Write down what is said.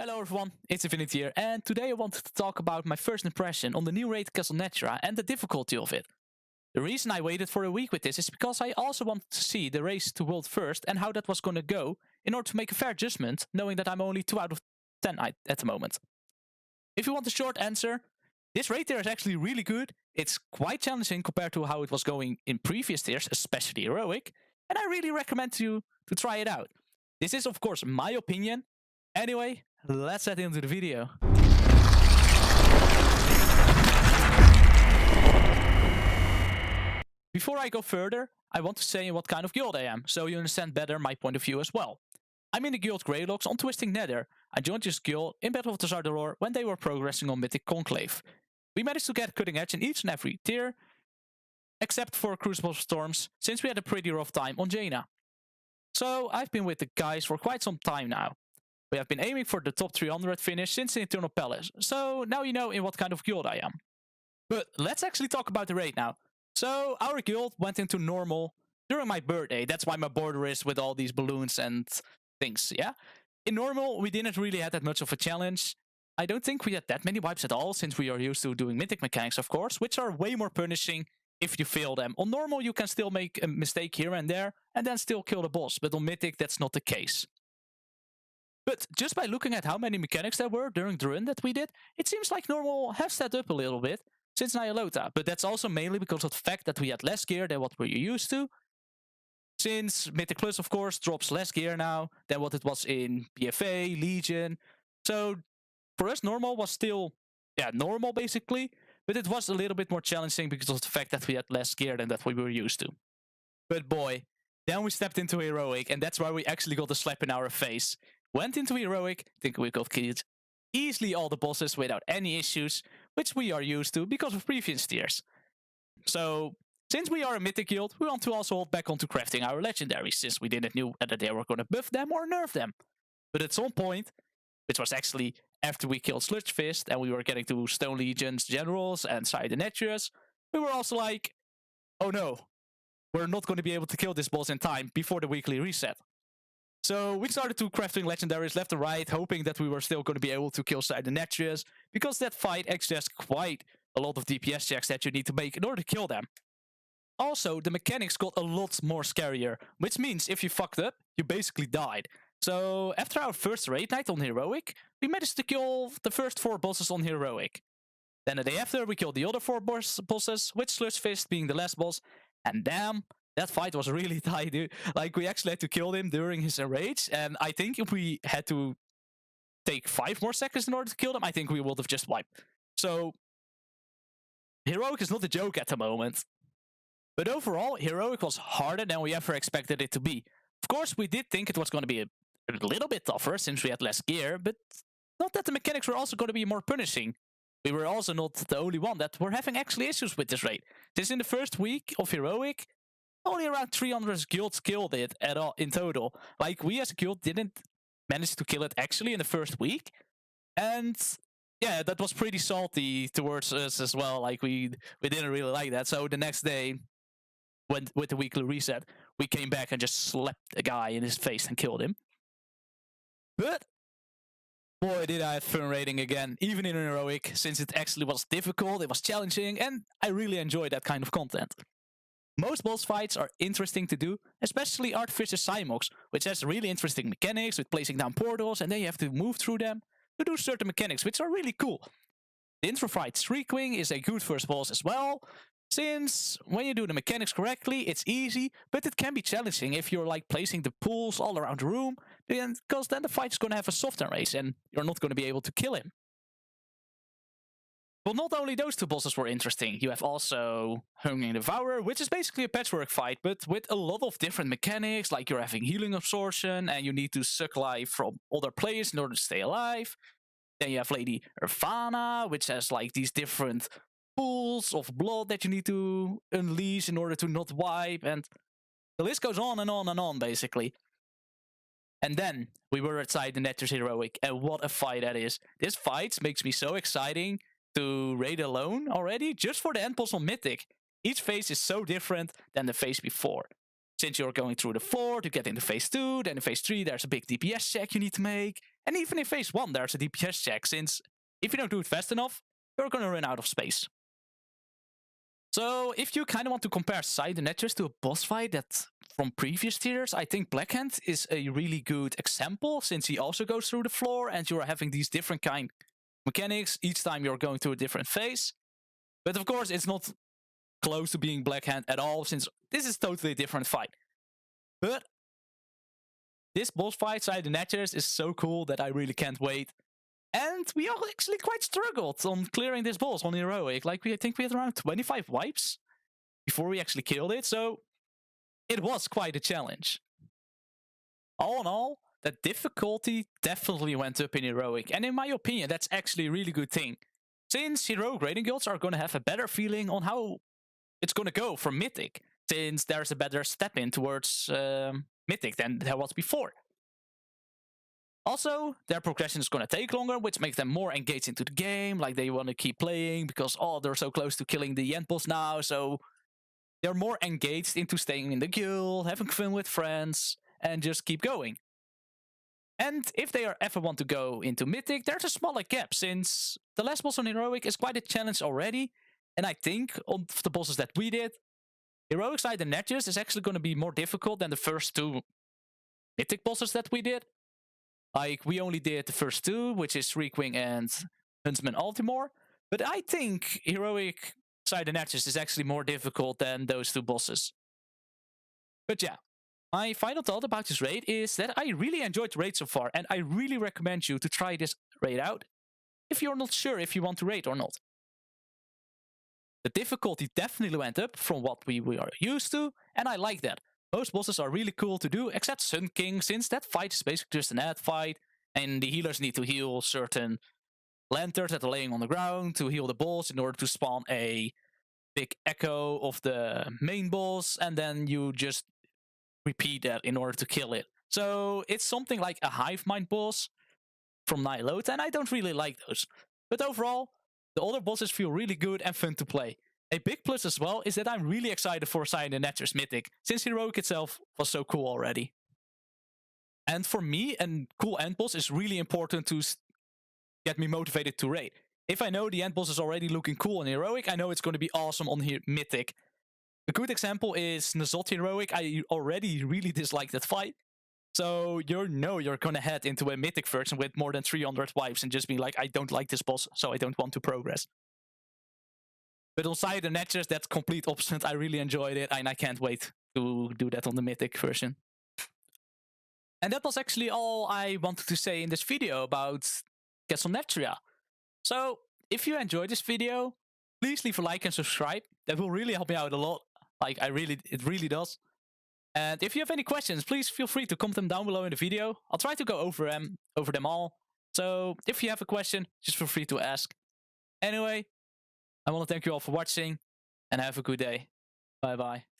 Hello everyone, ItzzDivinity here, and today I wanted to talk about my first impression on the new raid Castle Nathria and the difficulty of it. The reason I waited for a week with this is because I also wanted to see the race to World First and how that was going to go in order to make a fair judgment, knowing that I'm only 2 out of 10 at the moment. If you want a short answer, this raid tier is actually really good. It's quite challenging compared to how it was going in previous tiers, especially Heroic, and I really recommend you to try it out. This is of course my opinion. Anyway, let's get into the video. Before I go further, I want to say what kind of guild I am, so you understand better my point of view as well. I'm in the guild Greylocks on Twisting Nether. I joined this guild in Battle of the Zardaror when they were progressing on Mythic Conclave. We managed to get cutting edge in each and every tier, except for Crucible of Storms, since we had a pretty rough time on Jaina. So I've been with the guys for quite some time now. We have been aiming for the top 300 finish since the Eternal Palace, so now you know in what kind of guild I am. But let's actually talk about the raid now. So our guild went into normal during my birthday. That's why my border is with all these balloons and things, yeah? In normal, we didn't really have that much of a challenge. I don't think we had that many wipes at all, since we are used to doing mythic mechanics, of course, which are way more punishing if you fail them. On normal, you can still make a mistake here and there, and then still kill the boss, but on mythic, that's not the case. But just by looking at how many mechanics there were during the run that we did, it seems like normal has stepped up a little bit since Nyalota. But that's also mainly because of the fact that we had less gear than what we're used to. Since Mythic Plus, of course, drops less gear now than what it was in BFA, Legion. So for us, normal was still, normal basically. But it was a little bit more challenging because of the fact that we had less gear than that we were used to. But boy, then we stepped into Heroic, and that's why we actually got a slap in our face. Went into Heroic, think we got killed easily all the bosses without any issues, which we are used to because of previous tiers. So, since we are a mythic guild, we want to also hold back onto crafting our legendaries, since we didn't know whether they were going to buff them or nerf them. But at some point, which was actually after we killed Sludge Fist and we were getting to Stone Legions, Generals, and Side Nathrias, we were also like, oh no, we're not going to be able to kill this boss in time before the weekly reset. So we started to crafting legendaries left and right, hoping that we were still going to be able to kill Side Nathrias, because that fight actually has quite a lot of DPS checks that you need to make in order to kill them. Also, the mechanics got a lot more scarier, which means if you fucked up, you basically died. So after our first raid night on Heroic, we managed to kill the first 4 bosses on Heroic. Then the day after, we killed the other 4 bosses, with Sludge Fist being the last boss, and damn, that fight was really tight, dude. Like, we actually had to kill him during his enrage, and I think if we had to take 5 more seconds in order to kill him, I think we would have just wiped. So, Heroic is not a joke at the moment. But overall, Heroic was harder than we ever expected it to be. Of course, we did think it was going to be a little bit tougher, since we had less gear, but not that the mechanics were also going to be more punishing. We were also not the only one that were having actually issues with this raid. Since in the first week of Heroic, only around 300 guilds killed it at all in total. Like, we as a guild didn't manage to kill it actually in the first week. And yeah, that was pretty salty towards us as well. Like, we didn't really like that. So the next day, with the weekly reset, we came back and just slapped a guy in his face and killed him. But boy, did I have fun raiding again, even in Heroic, since it actually was difficult, it was challenging, and I really enjoyed that kind of content. Most boss fights are interesting to do, especially Artificer Cymox, which has really interesting mechanics with placing down portals, and then you have to move through them to do certain mechanics, which are really cool. The intro fight Shriekwing is a good first boss as well, since when you do the mechanics correctly, it's easy, but it can be challenging if you're like placing the pools all around the room, because then the fight is going to have a soft race and you're not going to be able to kill him. But not only those 2 bosses were interesting, you have also Hungry Devourer, which is basically a patchwork fight, but with a lot of different mechanics, like you're having healing absorption, and you need to suck life from other players in order to stay alive. Then you have Lady Irvana, which has like these different pools of blood that you need to unleash in order to not wipe, and the list goes on and on and on, basically. And then we were outside the Nathria's Heroic, and what a fight that is. This fight makes me so exciting to raid alone already, just for the end boss on Mythic. Each phase is so different than the phase before. Since you're going through the 4 to get into phase 2, then in phase 3 there's a big DPS check you need to make. And even in phase 1, there's a DPS check, since if you don't do it fast enough, you're gonna run out of space. So if you kind of want to compare Side and Nature to a boss fight that from previous tiers, I think Blackhand is a really good example, since he also goes through the floor and you're having these different kind mechanics each time you're going through a different phase. But of course, it's not close to being Blackhand at all, since this is totally a different fight. But this boss fight, Side and Nature, is so cool that I really can't wait. And we all actually quite struggled on clearing this boss on Heroic. Like, I think we had around 25 wipes before we actually killed it, so it was quite a challenge. All in all, the difficulty definitely went up in Heroic, and in my opinion, that's actually a really good thing. Since Heroic raiding guilds are going to have a better feeling on how it's going to go for Mythic, since there's a better step in towards Mythic than there was before. Also, their progression is going to take longer, which makes them more engaged into the game, like they want to keep playing because, oh, they're so close to killing the end boss now, so they're more engaged into staying in the guild, having fun with friends, and just keep going. And if they ever want to go into Mythic, there's a smaller gap, since the last boss on Heroic is quite a challenge already, and I think of the bosses that we did, Heroic Side and Nature is actually going to be more difficult than the first 2 Mythic bosses that we did. Like, we only did the first 2, which is Reekwing and Huntsman Altimore. But I think Heroic Side and Nature is actually more difficult than those 2 bosses. But yeah, my final thought about this raid is that I really enjoyed the raid so far, and I really recommend you to try this raid out if you're not sure if you want to raid or not. The difficulty definitely went up from what we are used to, and I like that. Most bosses are really cool to do, except Sun King, since that fight is basically just an ad fight, and the healers need to heal certain lanterns that are laying on the ground to heal the boss in order to spawn a big echo of the main boss, and then you just repeat that in order to kill it. So it's something like a hive mind boss from Nihilota, and I don't really like those. But overall, the other bosses feel really good and fun to play. A big plus as well is that I'm really excited for Side and Nature's Mythic, since Heroic itself was so cool already. And for me, a cool end boss is really important to get me motivated to raid. If I know the end boss is already looking cool in Heroic, I know it's going to be awesome on Mythic. A good example is Nazot Heroic. I already really dislike that fight. So you know you're going to head into a Mythic version with more than 300 wipes and just be like, I don't like this boss, so I don't want to progress. But on Side and Nature, that's complete opposite. I really enjoyed it, and I can't wait to do that on the Mythic version. And that was actually all I wanted to say in this video about Castle Nathria. So, if you enjoyed this video, please leave a like and subscribe. That will really help me out a lot. Like, it really does. And if you have any questions, please feel free to comment them down below in the video. I'll try to go over them all. So, if you have a question, just feel free to ask. Anyway, I want to thank you all for watching, and have a good day. Bye bye.